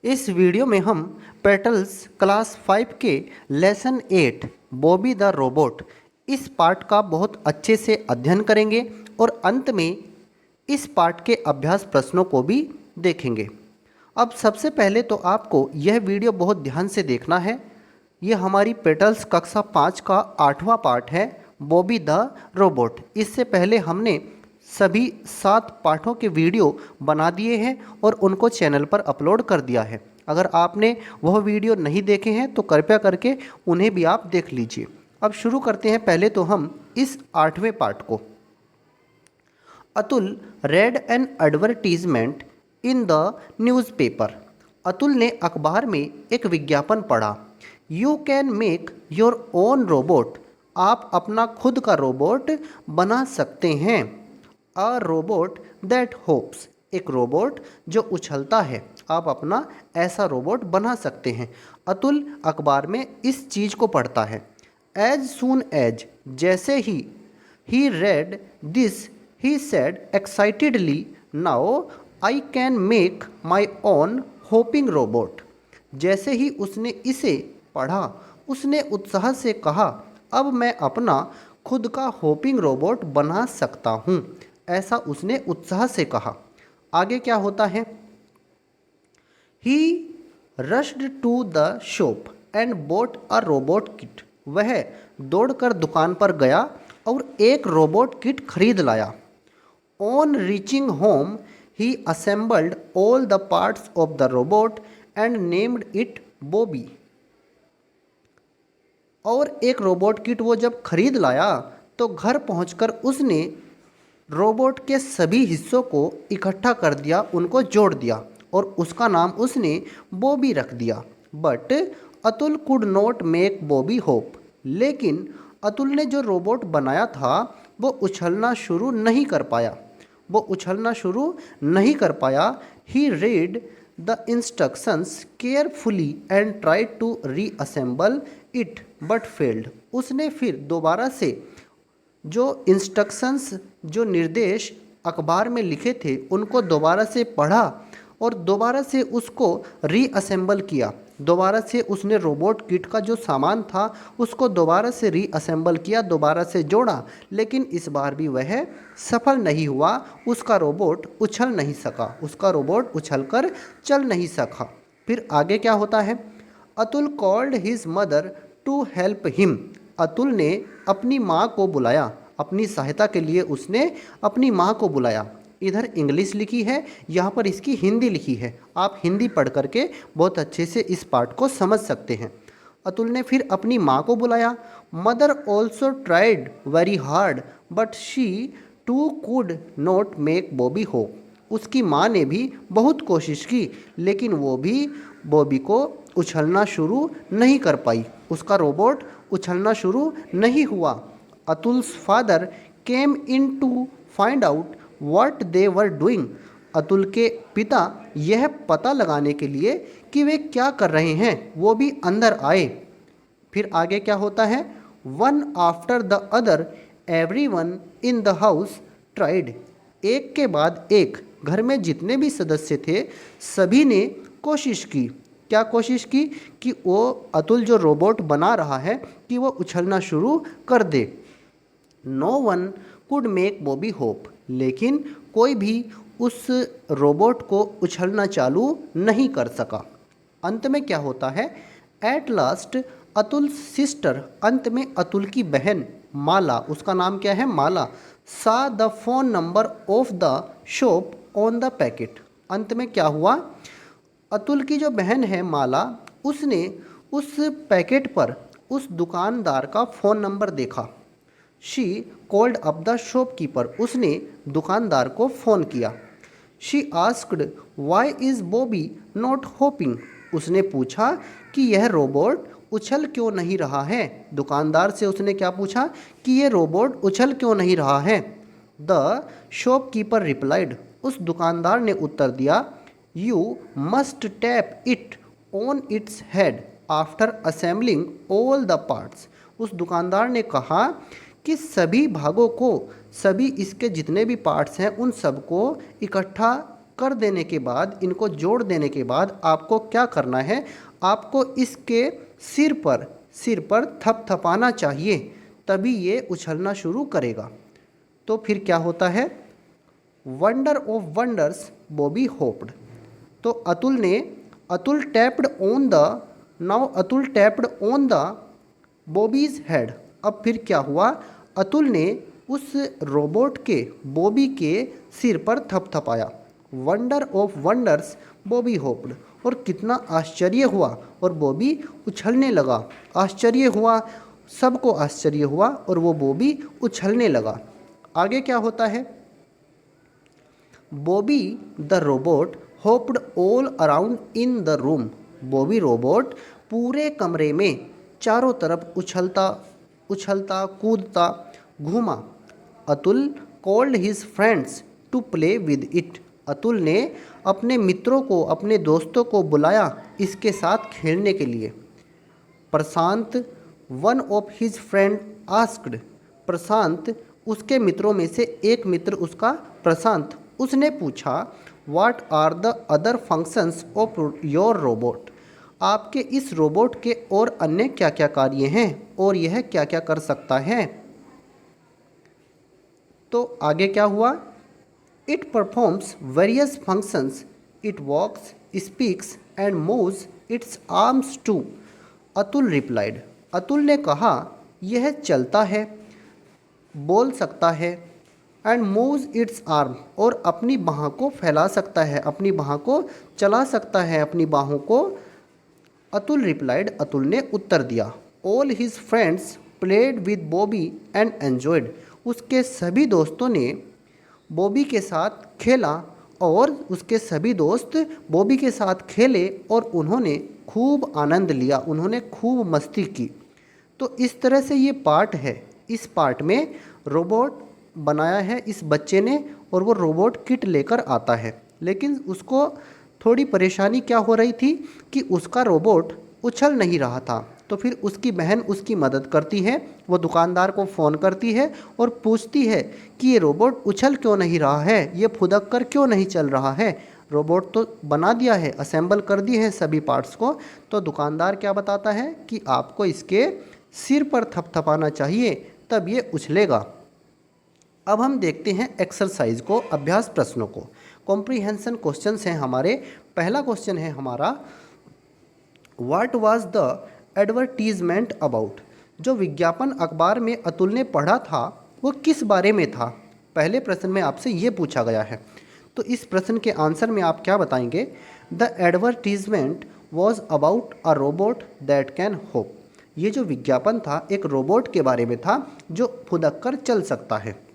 इस वीडियो में हम पेटल्स क्लास 5 के लेसन 8 बॉबी द रोबोट इस पार्ट का बहुत अच्छे से अध्ययन करेंगे और अंत में इस पार्ट के अभ्यास प्रश्नों को भी देखेंगे। अब सबसे पहले तो आपको यह वीडियो बहुत ध्यान से देखना है। यह हमारी पेटल्स कक्षा 5 का 8वां पार्ट है, बॉबी द रोबोट। इससे पहले हमने सभी 7 पाठों के वीडियो बना दिए हैं और उनको चैनल पर अपलोड कर दिया है। अगर आपने वह वीडियो नहीं देखे हैं तो कृपया करके उन्हें भी आप देख लीजिए। अब शुरू करते हैं। पहले तो हम इस 8वें पार्ट को। Atul red N advertisement in the newspaper. Atul ने अखबार में एक विज्ञापन पढ़ा। You can make your own robot. आप अपना खुद का रोबोट बना सकते हैं। A robot that hopes. एक रोबोट जो उछलता है। आप अपना ऐसा रोबोट बना सकते हैं। अतुल अखबार में इस चीज़ को पढ़ता है। एज सून एज, जैसे ही read this he said excitedly, now I can make my own hopping robot. जैसे ही उसने इसे पढ़ा उसने उत्साह से कहा, अब मैं अपना खुद का होपिंग रोबोट बना सकता हूँ। ऐसा उसने उत्साह से कहा। आगे क्या होता है? He rushed to the shop and bought a robot kit. वह दौड़कर दुकान पर गया और एक रोबोट किट खरीद लाया। On reaching home he assembled all the parts of the robot and named it Bobby. और एक रोबोट किट वो जब खरीद लाया तो घर पहुंचकर उसने रोबोट के सभी हिस्सों को इकट्ठा कर दिया, उनको जोड़ दिया और उसका नाम उसने बॉबी रख दिया। But Atul could not make Bobby hop. लेकिन अतुल ने जो रोबोट बनाया था वो उछलना शुरू नहीं कर पाया। He read the instructions carefully and tried to reassemble it but failed. उसने फिर दोबारा से जो इंस्ट्रक्शंस, जो निर्देश अखबार में लिखे थे उनको दोबारा से पढ़ा और दोबारा से उसको रीअसेंबल किया। दोबारा से उसने रोबोट किट का जो सामान था उसको दोबारा से रीअसेंबल किया, दोबारा से जोड़ा, लेकिन इस बार भी वह सफल नहीं हुआ। उसका रोबोट उछल नहीं सका, उसका रोबोट उछलकर चल नहीं सका। फिर आगे क्या होता है? Atul called his mother to help him. Atul ने अपनी माँ को बुलाया, अपनी सहायता के लिए उसने अपनी माँ को बुलाया। इधर इंग्लिश लिखी है, यहाँ पर इसकी हिंदी लिखी है। आप हिंदी पढ़ करके बहुत अच्छे से इस पार्ट को समझ सकते हैं। अतुल ने फिर अपनी माँ को बुलाया। Mother also tried very hard but she too could not make Bobby hop. उसकी माँ ने भी बहुत कोशिश की लेकिन वो भी बॉबी को उछलना शुरू नहीं कर पाई, उसका रोबोट उछलना शुरू नहीं हुआ। Atul's father came in to find out what they were doing. Atul के पिता यह पता लगाने के लिए कि वे क्या कर रहे हैं वो भी अंदर आए। फिर आगे क्या होता है? One after the other everyone in the house tried. एक के बाद एक घर में जितने भी सदस्य थे सभी ने कोशिश की। क्या कोशिश की? कि वो अतुल जो रोबोट बना रहा है कि वो उछलना शुरू कर दे। No one could make Bobby hop. लेकिन कोई भी उस रोबोट को उछलना चालू नहीं कर सका। अंत में क्या होता है? एट लास्ट अतुल सिस्टर, अंत में अतुल की बहन माला, उसका नाम क्या है? माला, सा the phone number of the shop on the packet. अंत में क्या हुआ? अतुल की जो बहन है माला, उसने उस पैकेट पर उस दुकानदार का फ़ोन नंबर देखा। She called up the shopkeeper. उसने दुकानदार को फ़ोन किया। She asked why is Bobby not hopping. उसने पूछा कि यह रोबोट उछल क्यों नहीं रहा है। दुकानदार से उसने क्या पूछा? कि यह रोबोट उछल क्यों नहीं रहा है। The shopkeeper replied. उस दुकानदार ने उत्तर दिया, you must tap it on its head after assembling all the parts. उस दुकानदार ने कहा कि सभी भागों को, सभी इसके जितने भी पार्ट्स हैं उन सबको इकट्ठा कर देने के बाद, इनको जोड़ देने के बाद आपको क्या करना है, आपको इसके सिर पर थपथपाना चाहिए, तभी ये उछलना शुरू करेगा। तो फिर क्या होता है, wonder of wonders Bobby hopped. तो Atul tapped on the Bobby's head. अब फिर क्या हुआ, अतुल ने उस रोबोट के बॉबी के सिर पर थपथपाया। Wonder of wonders Bobby hopped, और कितना आश्चर्य हुआ, और बॉबी उछलने लगा। आश्चर्य हुआ, सबको आश्चर्य हुआ, और वो बॉबी उछलने लगा। आगे क्या होता है, Bobby the robot hopped all around in the room. Bobby robot पूरे कमरे में चारों तरफ उछलता कूदता घूमा। Atul called his friends to play with it. Atul ने अपने मित्रों को, अपने दोस्तों को बुलाया इसके साथ खेलने के लिए। Prashant one of his friend asked. Prashant, उसके मित्रों में से एक मित्र उसका प्रशांत, उसने पूछा, what are the other functions of your robot. आपके इस रोबोट के और अन्य क्या क्या कार्य हैं, और यह क्या क्या कर सकता है। तो आगे क्या हुआ, it performs various functions, it walks, speaks and moves its arms too. Atul replied. Atul ने कहा, यह चलता है, बोल सकता है, एंड मूव्स इट्स आर्म, और अपनी बाह को फैला सकता है, अपनी बाह को चला सकता है, अपनी बाहों को। अतुल रिप्लाइड, अतुल ने उत्तर दिया। All his friends played with Bobby and enjoyed. उसके सभी दोस्तों ने बॉबी के साथ खेला, और उसके सभी दोस्त बॉबी के साथ खेले, और उन्होंने खूब आनंद लिया, उन्होंने खूब मस्ती की। तो इस तरह से ये पार्ट है। इस पार्ट में रोबोट बनाया है इस बच्चे ने, और वो रोबोट किट लेकर आता है। लेकिन उसको थोड़ी परेशानी क्या हो रही थी कि उसका रोबोट उछल नहीं रहा था। तो फिर उसकी बहन उसकी मदद करती है, वो दुकानदार को फ़ोन करती है और पूछती है कि ये रोबोट उछल क्यों नहीं रहा है, ये फुदक कर क्यों नहीं चल रहा है। रोबोट तो बना दिया है, असेंबल कर दिए हैं सभी पार्ट्स को। तो दुकानदार क्या बताता है कि आपको इसके सिर पर थपथपाना चाहिए, तब ये उछलेगा। अब हम देखते हैं एक्सरसाइज को, अभ्यास प्रश्नों को। कॉम्प्रीहेंशन क्वेश्चंस हैं हमारे। पहला क्वेश्चन है हमारा, what was the advertisement about. जो विज्ञापन अखबार में अतुल ने पढ़ा था वो किस बारे में था। पहले प्रश्न में आपसे ये पूछा गया है। तो इस प्रश्न के आंसर में आप क्या बताएंगे, the advertisement was about a robot that can hope. ये जो विज्ञापन था एक रोबोट के बारे में था जो फुदक कर चल सकता है।